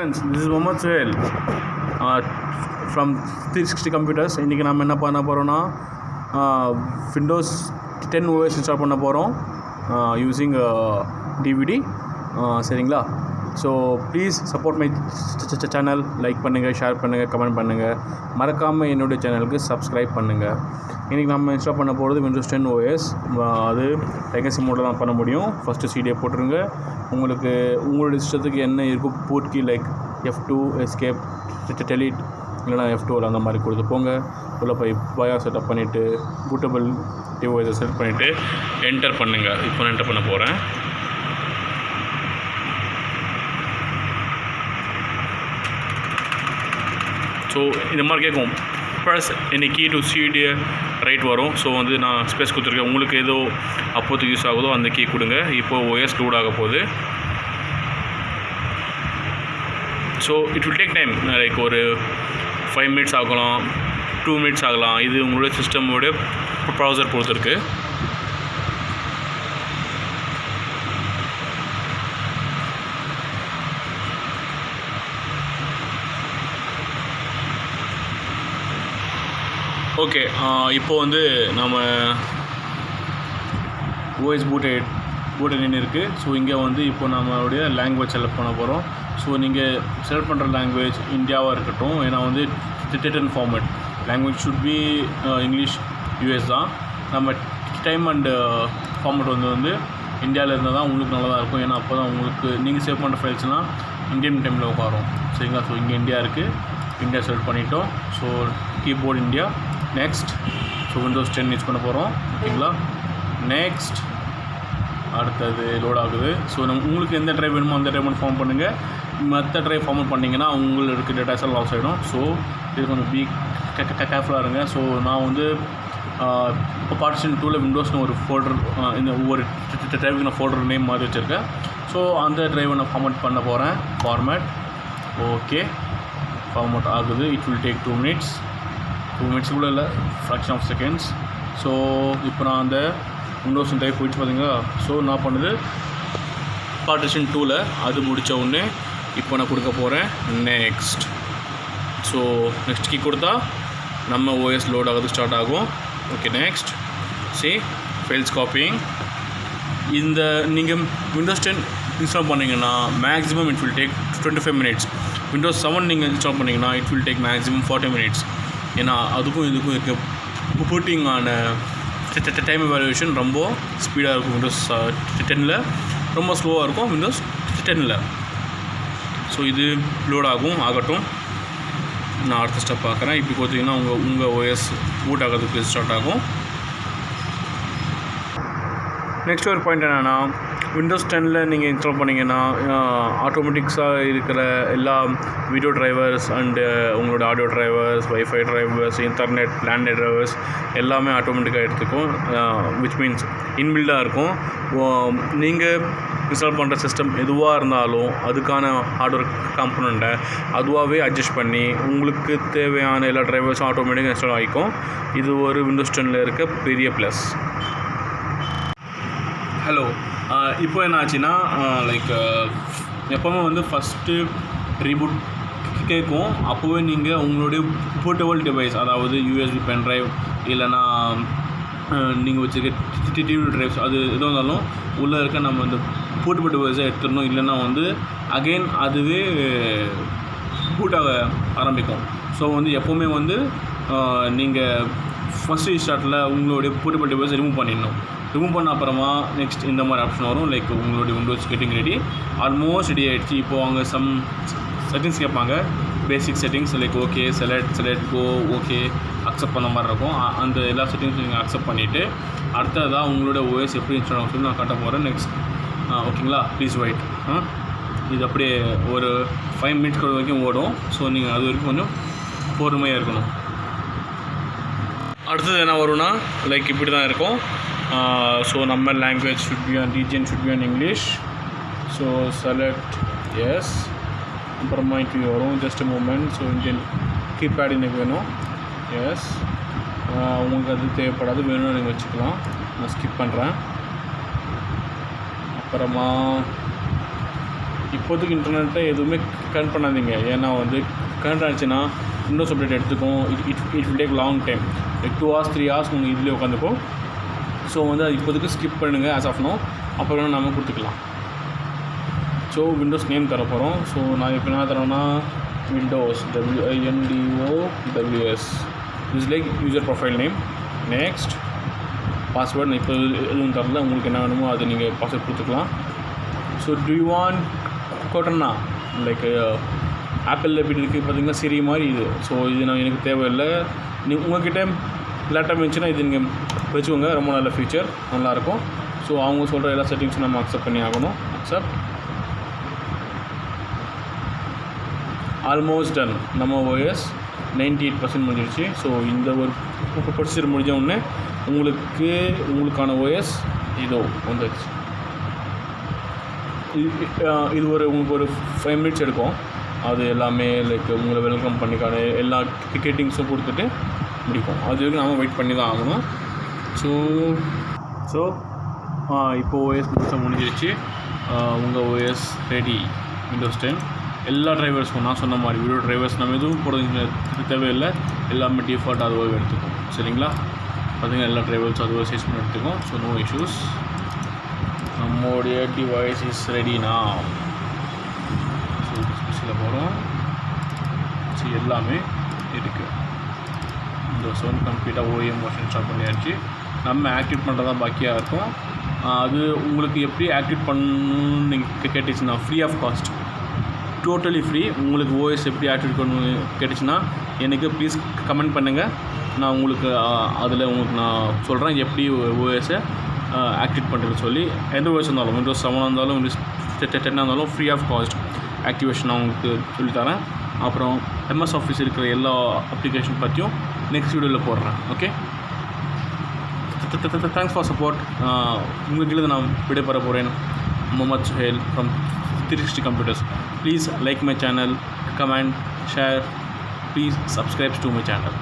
friends, this is Mohammed Suhail from 360 Computers. இன்றைக்கி நம்ம என்ன பண்ண போகிறோன்னா Windows 10 OS இன்ஸ்டால் பண்ண போகிறோம் யூஸிங் DVD. சரிங்களா? So please support my channel. Like பண்ணுங்கள், ஷேர் பண்ணுங்கள், கமெண்ட் பண்ணுங்கள். மறக்காமல் என்னுடைய சேனலுக்கு சப்ஸ்கிரைப் பண்ணுங்கள். இன்றைக்கி நம்ம இன்ஸ்டால் பண்ண போகிறது Windows 10 OS. அது லெகசி மோடில் தான் பண்ண முடியும். ஃபஸ்ட்டு சிடியை போட்டுருங்க. உங்களுடைய சிஸ்டத்துக்கு என்ன இருக்கும் boot key like F2, escape, delete இல்லைனா F2 அந்த மாதிரி கொடுத்து போங்க. உள்ள போய் பயாஸ் செட்டப் பண்ணிவிட்டு பூட்டபிள் டிவைஸை செட் பண்ணிவிட்டு என்டர் பண்ணுங்கள். இப்போ என்டர் பண்ண போகிறேன். ஸோ இந்த மாதிரி கேட்கும் ப்ளஸ் என்ன கீ டு சிடி ரைட் வரும். ஸோ வந்து நான் ஸ்பேஸ் கொடுத்துருக்கேன். உங்களுக்கு ஏதோ அப்போது யூஸ் ஆகுதோ அந்த கீ கொடுங்க. இப்போது OS லோட் ஆக போகுது. So it will take time. Like ஒரு 5 minutes ஆகலாம், 2 minutes ஆகலாம். இது உங்களுடைய சிஸ்டமோடைய ப்ரௌசர் பொறுத்திருக்கு. ஓகே, இப்போ வந்து நம்ம OS பூட் என்ன இருக்குது. ஸோ இங்கே வந்து இப்போ நம்மளுடைய லாங்குவேஜ் செலக்ட் பண்ண போகிறோம். ஸோ நீங்கள் செலக்ட் பண்ணுற லாங்குவேஜ் இந்தியாவாக இருக்கட்டும். ஏன்னா வந்து written format language should be English, US தான். நம்ம டைம் அண்டு ஃபார்மேட் வந்து இந்தியாவில் இருந்தால் தான் உங்களுக்கு நல்லா தான் இருக்கும். ஏன்னா அப்போ தான் உங்களுக்கு நீங்கள் சேவ் பண்ணுற ஃபைல்ஸ்லாம் இந்தியன் டைமில் உட்காரும். சரிங்களா? ஸோ இங்கே இந்தியா இருக்குது. இந்தியா செலக்ட் பண்ணிட்டோம். So keyboard India. Next. So Windows 10 use பண்ண போகிறோம். ஓகேங்களா? நெக்ஸ்ட். அடுத்தது லோட் ஆகுது. ஸோ உங்களுக்கு எந்த ட்ரைவ் வேணுமோ அந்த ட்ரைவ் ஃபார்ம் பண்ணுங்கள். மற்ற ட்ரைவ் ஃபார்ம் பண்ணிங்கன்னா உங்களுக்கு டேட்டாஸ் எல்லாம் லாஸ் ஆகிடும். ஸோ இது கொஞ்சம் கேர்ஃபுல்லாக இருங்க. ஸோ நான் வந்து இப்போ பார்ட்டிஷன் 2ல் விண்டோஸ்னு ஒரு ஃபோல்டர், இந்த ஒவ்வொரு ட்ரைவுக்கு நான் ஃபோல்டர் நேம் மாதிரி வச்சுருக்கேன். ஸோ அந்த ட்ரைவை நான் ஃபார்மேட் பண்ண போகிறேன். ஃபார்மேட். ஓகே, ஃபார்மேட் ஆகுது. It will take 2 minutes. 2 minutes கூட இல்லை, ஃப்ராக்ஷன் ஆஃப் செகண்ட்ஸ். ஸோ இப்போ நான் அந்த விண்டோஸ் டைப் போயிடுச்சு பார்த்தீங்களா? ஸோ நான் பண்ணுது பார்ட்டிஷன் 2ல் அது முடித்த உடனே இப்போ நான் கொடுக்க போகிறேன் நெக்ஸ்ட். ஸோ நெக்ஸ்ட் கீ கொடுத்தா நம்ம OS லோட் ஆகுது, ஸ்டார்ட் ஆகும். Okay, next. Files copying. இந்த நீங்கள் Windows 10 இன்ஸ்டால் பண்ணிங்கன்னா maximum it will take 25 minutes. Windows 7 நீங்கள் இன்ஸ்டால் பண்ணிங்கன்னா it will take maximum 40 minutes. ஏன்னா அதுக்கும் இதுக்கும் இருக்க புட்டிங் ஆன டைம் எவாலுவேஷன் ரொம்ப ஸ்பீடாக இருக்கும். Windows 10ல் ரொம்ப ஸ்லோவாக இருக்கும் Windows 10ல். ஸோ இது லோட் ஆகட்டும். நான் அடுத்த ஸ்டெப் பார்க்குறேன். இப்படி கொடுத்தீங்கன்னா உங்கள் OS பூட் ஆகிறதுக்கு ஸ்டார்ட் ஆகும். நெக்ஸ்ட் ஒரு பாயிண்ட் என்னென்னா, Windows 10ல் நீங்கள் இன்ஸ்டால் பண்ணிங்கன்னா ஆட்டோமேட்டிக்ஸாக இருக்கிற எல்லா வீடியோ ட்ரைவர்ஸ் அண்டு உங்களோட audio drivers, wifi drivers, internet, landline drivers எல்லாமே ஆட்டோமேட்டிக்காக எடுத்துக்கும். விச் மீன்ஸ் இன்பில்டாக இருக்கும். நீங்கள் இன்ஸ்டால் பண்ணுற சிஸ்டம் எதுவாக இருந்தாலும் அதுக்கான ஹார்ட்வேர் காம்பனண்ட்டை அதுவாகவே அட்ஜஸ்ட் பண்ணி உங்களுக்கு தேவையான எல்லா ட்ரைவர்ஸும் ஆட்டோமேட்டிக்காக இன்ஸ்டால் ஆகிக்கும். இது ஒரு Windows 10ல் இருக்க பெரிய ப்ளஸ். ஹலோ, இப்போ என்ன ஆச்சுன்னா, லைக் எப்போவுமே வந்து ஃபஸ்ட்டு ரீபூட் கேட்கும். அப்போவே நீங்கள் உங்களுடைய போர்ட்டபிள் டிவைஸ், அதாவது USB பென் ட்ரைவ் இல்லைனா நீங்கள் வச்சுருக்க டிவி ட்ரைவ்ஸ், அது எதுவும் இருந்தாலும் உள்ளே இருக்க நம்ம இந்த போர்ட்டபிள் டிவைஸை எடுத்துடணும். இல்லைன்னா வந்து அகெயின் அதுவே பூட்டாக ஆரம்பிக்கும். ஸோ வந்து எப்போவுமே வந்து நீங்கள் ஃபஸ்ட்டு ஸ்டார்ட்டில் உங்களுடைய போர்ட்டபிள் டிவைஸை ரிமூவ் பண்ணிடணும். ரிமூவ் பண்ண அப்புறமா நெக்ஸ்ட் இந்த மாதிரி ஆப்ஷன் வரும். லைக் உங்களுடைய Windows getting ready, almost ready ஆகிடுச்சு. இப்போது அவங்க சம் செட்டிங்ஸ் கேட்பாங்க, பேசிக் செட்டிங்ஸ் லைக் ஓகே, செலக்ட் கோ, ஓகே, அக்செப்ட் பண்ண மாதிரி இருக்கும். அந்த எல்லா செட்டிங்ஸும் நீங்கள் அக்செப்ட் பண்ணிவிட்டு அடுத்ததாக உங்களோட OS எப்படி இன்ஸ்டால் ஆகும் சொல்லி நான் காட்ட போகிறேன். நெக்ஸ்ட். ஓகேங்களா? Please wait. இது அப்படியே ஒரு 5 minutes வரைக்கும் ஓடும். ஸோ நீங்கள் அது வரைக்கும் கொஞ்சம் பொறுமையாக இருக்கணும். அடுத்தது என்ன வரும்னா, லைக் இப்படி தான் இருக்கும். ஸோ நம்ம language region should be on English. So select yes. அப்புறமா இன்ட்ரி வரும். Just moment. So Indian keypad எனக்கு வேணும். எஸ். உங்களுக்கு அது தேவைப்படாது, வேணும்னு நீங்கள் வச்சுக்கலாம். நான் ஸ்கிப் பண்ணுறேன். அப்புறமா இப்போதைக்கு இன்டர்நெட்டை எதுவுமே கனெக்ட் பண்ணாதீங்க. ஏன்னா வந்து கனெக்ட் ஆச்சுன்னா விண்டோஸ் அப்டேட் எடுத்துக்கும். It will take long time, like 2 hours 3 hours உங்களுக்கு இதுலேயே உட்காந்துக்கும். ஸோ வந்து அது இப்போதைக்கு ஸ்கிப் பண்ணுங்கள் ஆஸ் ஆஃப் நோ. அப்புறம் நம்ம கொடுத்துக்கலாம். ஸோ விண்டோஸ் நேம் தர போகிறோம். ஸோ நான் இப்போ என்ன தரோன்னா Windows WINDOWS is like user profile name. Next password நான் இப்போ எதுவும் தரல, உங்களுக்கு என்ன வேணுமோ அது நீங்கள் பாஸ்வேர்ட் கொடுத்துக்கலாம். ஸோ டு யூ வாண்ட் கோட்டன்னா லைக் ஆப்பிளில் எப்படி இருக்குது பார்த்தீங்கன்னா சிரி மாதிரி இது. ஸோ இது நான் எனக்கு தேவையில்லை. உங்கள்கிட்ட லேப்டாப் இருந்துச்சுன்னா இது நீங்கள் வச்சுக்கோங்க, ரொம்ப நல்ல ஃபீச்சர், நல்லாயிருக்கும். ஸோ அவங்க சொல்கிற எல்லா செட்டிங்ஸும் நம்ம அக்செப்ட் பண்ணி ஆகணும். அக்செப்ட். Almost done. நம்ம OS 98% முடிஞ்சிடுச்சு. ஸோ இந்த ஒரு ப்ரொசீஜர் முடிஞ்ச உடனே உங்களுக்கான OS இதோ வந்துடுச்சு. இது உங்களுக்கு ஒரு 5 minutes எடுக்கும். அது எல்லாமே லைக் உங்களை வெல்கம் பண்ணிக்கான எல்லா டிக்கெட்டிங்ஸும் கொடுத்துட்டு முடிக்கும். அது வரைக்கும் நாம் வெயிட் பண்ணி தான் ஆகணும். ஸோ இப்போது OS முடிஞ்சிருச்சு. உங்கள் OS ரெடி. விண்டோஸ் 10 எல்லா டிரைவர்ஸும் நான் சொன்ன மாதிரி வீடியோ டிரைவர்ஸ் நம்ம எதுவும் போடுறது தேவையில்லை. எல்லாமே டிஃபால்ட் அதுவாக எடுத்துக்கும். சரிங்களா? பார்த்திங்கன்னா எல்லா டிரைவர்ஸும் அதுவாக சேஸ் பண்ணி எடுத்துக்கும். So no issues. நம்மளுடைய டிவைஸ் இஸ் ரெடினா. ஸோ டிஸ்பிளேல போகிறோம். ஸோ எல்லாமே இருக்குது. இந்த சோன் கம்ப்ளீட்டாக OEM மோஷன் ஸ்டார்ட் பண்ணியாச்சு. நம்ம ஆக்டிவேட் பண்ணுறதா பாக்கியாக இருக்கும். அது உங்களுக்கு எப்படி ஆக்டிவேட் பண்ணணும்னு நீங்கள் கேட்டுச்சுன்னா free of cost, totally free. உங்களுக்கு OS எப்படி ஆக்டிவேட் பண்ணணும்னு கேட்டுச்சுன்னா எனக்கு ப்ளீஸ் கமெண்ட் பண்ணுங்கள். நான் உங்களுக்கு அதில் உங்களுக்கு நான் சொல்கிறேன் எப்படி OS-ஐ ஆக்டிவேட் பண்ணுறதுன்னு சொல்லி. எந்த OS இருந்தாலும் விண்டோஸ் 7 இருந்தாலும் விண்டோஸ் 10 இருந்தாலும் ஃப்ரீ ஆஃப் காஸ்ட் ஆக்டிவேஷன் நான் உங்களுக்கு சொல்லித்தரேன். அப்புறம் MS Office இருக்கிற எல்லா அப்ளிகேஷன் பற்றியும் நெக்ஸ்ட் வீடியோவில் போடுறேன். Okay, thanks for support. உங்களுக்கு நான் விடைபெற போகிறேன். Mohammed Suhail from 360 Computers. Please like my channel, comment, share. Please subscribe to my channel.